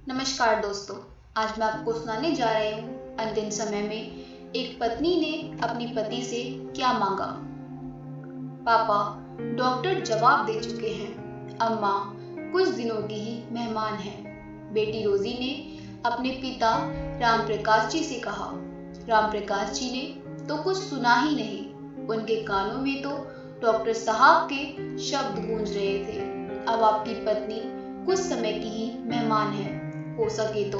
नमस्कार दोस्तों, आज मैं आपको सुनाने जा रही हूँ अंतिम समय में एक पत्नी ने अपने पति से क्या मांगा। पापा, डॉक्टर जवाब दे चुके हैं। अम्मा कुछ दिनों की ही मेहमान है। बेटी रोजी ने अपने पिता राम प्रकाश जी से कहा। राम प्रकाश जी ने तो कुछ सुना ही नहीं। उनके कानों में तो डॉक्टर साहब के शब्द गूंज रहे थे। अब आपकी पत्नी कुछ समय की ही मेहमान है। हो सके तो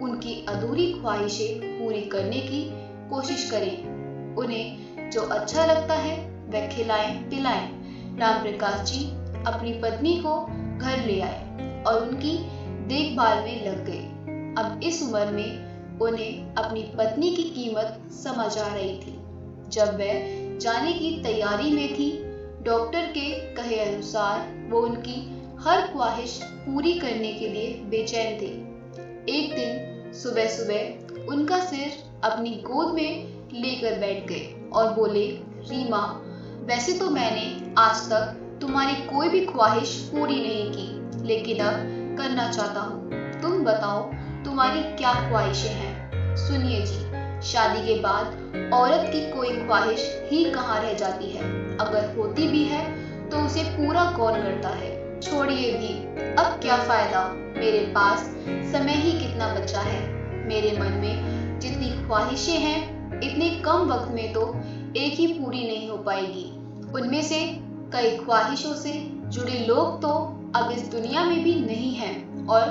उनकी अधूरी ख्वाहिशें पूरी करने की कोशिश करें। उन्हें जो अच्छा लगता है वह खिलाएं पिलाएं। राम प्रकाश जी अपनी पत्नी को घर ले आए और उनकी देखभाल में लग गए। अब इस उम्र में उन्हें अपनी पत्नी की कीमत समझ आ रही थी। जब वह जाने की तैयारी में थी, डॉक्टर के कहे अनुसार वो उनकी हर ख्वाहिश पूरी करने के लिए बेचैन थे। एक दिन सुबह सुबह उनका सिर अपनी गोद में लेकर बैठ गए और बोले, रीमा, वैसे तो मैंने आज तक तुम्हारी कोई भी ख्वाहिश पूरी नहीं की, लेकिन अब करना चाहता हूँ। तुम बताओ, तुम्हारी क्या ख्वाहिशें हैं? सुनिए जी, शादी के बाद औरत की कोई ख्वाहिश ही कहाँ रह जाती है। अगर होती भी है तो उसे पूरा कौन करता है। छोड़िए भी, अब क्या फायदा, मेरे पास समय ही कितना बचा है। मेरे मन में जितनी ख्वाहिशें हैं, इतने कम वक्त में तो एक ही पूरी नहीं हो पाएगी। उनमें से कई ख्वाहिशों से जुड़े लोग तो अब इस दुनिया में भी नहीं हैं और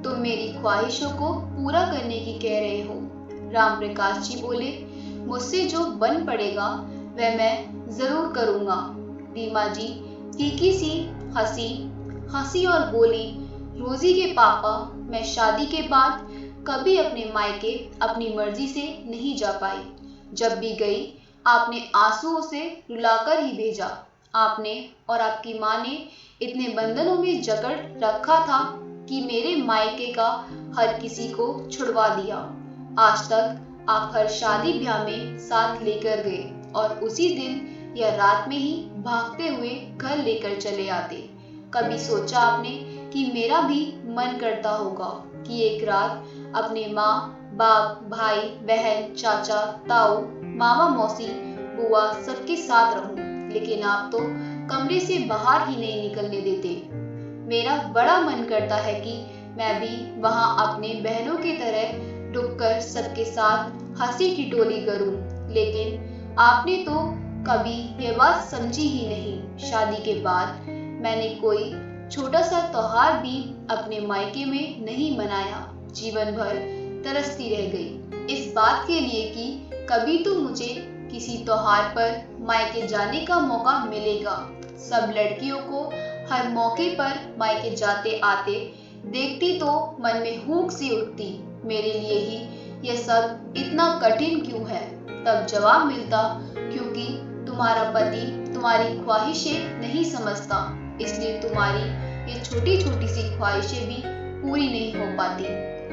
तुम मेरी ख्वाहिशों को पूरा करने की कह रहे हो। राम प्रकाश जी बोले, मुझसे जो बन पड़ेगा वह मैं जरूर करूँगा। रीमा जी फीकी सी हंसी और बोली, रोजी के पापा, मैं शादी के बाद कभी अपने मायके अपनी मर्जी से नहीं जा पाई। जब भी गई आपने आंसुओं से रुलाकर ही भेजा। आपने और आपकी माँ ने इतने बंधनों में जकड़ रखा था कि मेरे मायके का हर किसी को छुड़वा दिया। आज तक आप हर शादी ब्याह में साथ लेकर गए और उसी दिन या रात में ही भागते हुए घर लेकर चले आते। कभी सोचा आपने कि मेरा भी मन करता होगा कि एक रात अपने माँ बाप भाई बहन चाचा ताऊ मामा मौसी बुआ सबके साथ रहूं, लेकिन आप तो कमरे से बाहर ही नहीं निकलने देते। मेरा बड़ा मन करता है कि मैं भी वहां अपने बहनों की तरह डूबकर सबके साथ हंसी ठिठोली करूं, लेकिन आपने तो कभी ये बात समझी ही नहीं। शादी के बाद मैंने कोई छोटा सा त्योहार भी अपने मायके में नहीं मनाया। जीवन भर तरसती रह गई इस बात के लिए कि कभी तो मुझे किसी त्योहार पर मायके जाने का मौका मिलेगा। सब लड़कियों को हर मौके पर मायके जाते आते देखती तो मन में हुक सी उठती, मेरे लिए ही यह सब इतना कठिन क्यों है। तब जवाब मिलता, क्योंकि तुम्हारा पति तुम्हारी ख्वाहिशें नहीं समझता, इसलिए तुम्हारी ये छोटी छोटी सी ख्वाहिशें भी पूरी नहीं हो पाती।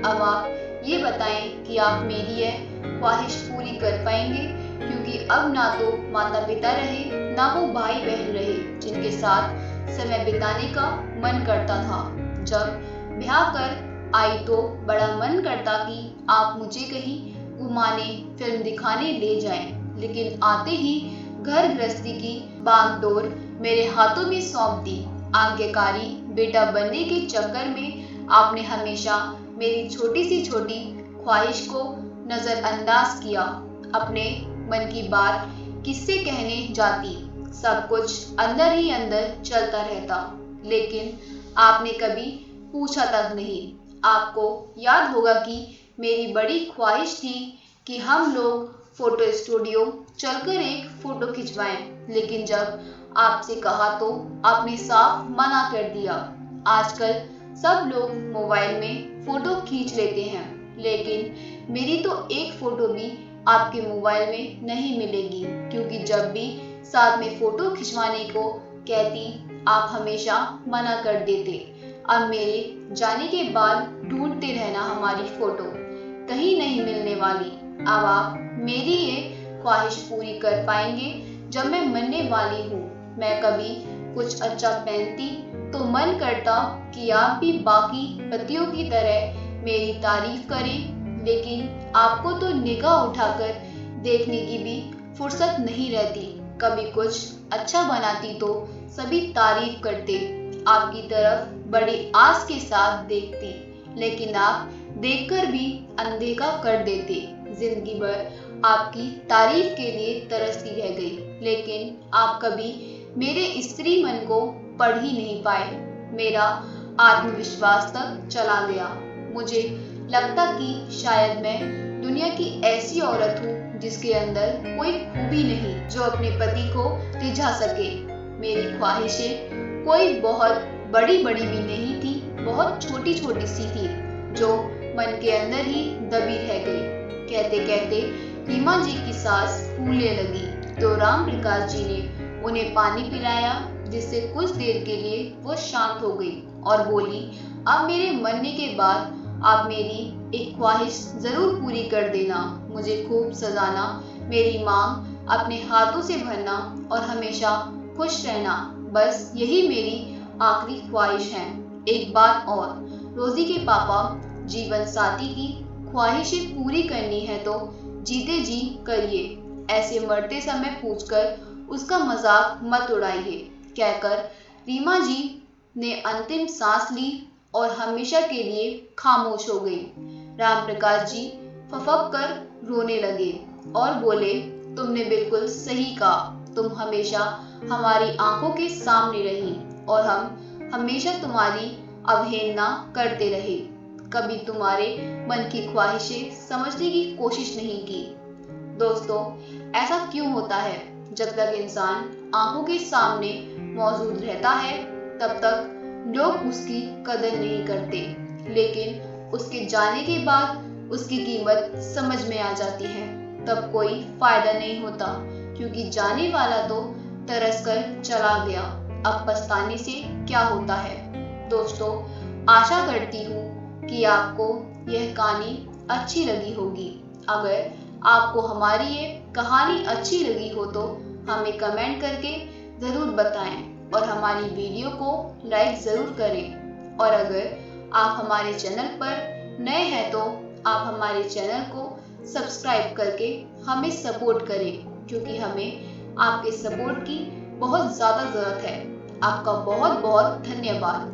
अब आप ये बताएं कि आप मेरी यह ख्वाहिश पूरी कर पाएंगे, क्योंकि अब ना तो माता पिता रहे ना वो भाई बहन रहे जिनके साथ समय बिताने का मन करता था। जब ब्याह कर आई तो बड़ा मन करता कि आप मुझे कहीं घुमाने फिल्म दिखाने ले जाएं, लेकिन आते ही घर गृहस्थी की बागडोर मेरे हाथों में सौंप दी। आज्ञाकारी बेटा बनने के चक्कर में आपने हमेशा मेरी छोटी सी छोटी ख्वाहिश को नजरअंदाज किया। अपने मन की बात किससे कहने जाती, सब कुछ अंदर ही अंदर चलता रहता, लेकिन आपने कभी पूछा तक नहीं। आपको याद होगा कि मेरी बड़ी ख्वाहिश थी कि हम लोग फोटो स्टूडियो चलकर एक फोटो खिंचवाएं, लेकिन जब आपसे कहा तो आपने साफ मना कर दिया। आजकल सब लोग मोबाइल में फोटो खींच लेते हैं, लेकिन मेरी तो एक फोटो भी आपके मोबाइल में नहीं मिलेगी, क्योंकि जब भी साथ में फोटो खिंचवाने को कहती आप हमेशा मना कर देते। अब मेरे जाने के बाद ढूंढते रहना हमारी फोटो, कहीं नहीं मिलने वाली। अब आप मेरी ये ख्वाहिश पूरी कर पाएंगे जब मैं मरने वाली हूँ। मैं कभी कुछ अच्छा पहनती तो मन करता कि आप भी बाकी पतियों की तरह मेरी तारीफ करें, लेकिन आपको तो निगाह उठाकर देखने की भी फुर्सत नहीं रहती। कभी कुछ अच्छा बनाती तो सभी तारीफ करते, आपकी तरफ बड़ी आस के साथ देखती, लेकिन आप देखकर भी अनदेखा कर देते। जिंदगी भर आपकी तारीफ के लिए तरसती रह गई, लेकिन आप कभी मेरे स्त्री मन को पढ़ ही नहीं पाए। मेरा आत्मविश्वास तक चला गया। मुझे लगता कि शायद मैं दुनिया की ऐसी औरत हूँ जिसके अंदर कोई खूबी नहीं जो अपने पति को रिझा सके। मेरी ख्वाहिशें कोई बहुत बड़ी बड़ी भी नहीं थी, बहुत छोटी छोटी सी थी जो मन के अंदर ही दबी रह गई। कहते कहते रीमा जी की सांस फूलने लगी तो राम प्रकाश जी ने उन्हें पानी पिलाया, जिससे कुछ देर के लिए वो शांत हो गई और बोली, अब मेरे मरने के बाद आप मेरी एक ख्वाहिश जरूर पूरी कर देना, मुझे खूब सजाना, मेरी मांग अपने हाथों से भरना और हमेशा खुश रहना, बस यही मेरी आखिरी ख्वाहिश है। एक बात और, रोजी के पापा, जीवन साथी की ख्वाहिशें पूरी करनी है तो जीते जी करिए, ऐसे मरते समय पूछकर उसका मजाक मत उड़ाइए, कहकर रीमा जी ने अंतिम सांस ली और हमेशा के लिए खामोश हो गई। राम प्रकाश जी फफक कर रोने लगे और बोले, तुमने बिल्कुल सही कहा, तुम हमेशा हमारी आंखों के सामने रही और हम हमेशा तुम्हारी अवहेलना करते रहे, कभी तुम्हारे मन की ख्वाहिशें समझने की कोशिश नहीं की। दोस्तों, ऐसा क्यों होता है? जब तक इंसान आंखों के सामने मौजूद रहता है तब तक लोग उसकी कदर नहीं करते, लेकिन उसके जाने के बाद उसकी कीमत समझ में आ जाती है। तब कोई फायदा नहीं होता, क्योंकि जाने वाला तो तरस कर चला गया, अब पछताने से क्या होता है। दोस्तों, आशा करती हूँ कि आपको यह कहानी अच्छी लगी होगी। अगर आपको हमारी ये कहानी अच्छी लगी हो तो हमें कमेंट करके ज़रूर बताएं और हमारी वीडियो को लाइक ज़रूर करें। और अगर आप हमारे चैनल पर नए हैं तो आप हमारे चैनल को सब्सक्राइब करके हमें सपोर्ट करें, क्योंकि हमें आपके सपोर्ट की बहुत ज़्यादा ज़रूरत है। आपका बहुत बहुत धन्यवाद।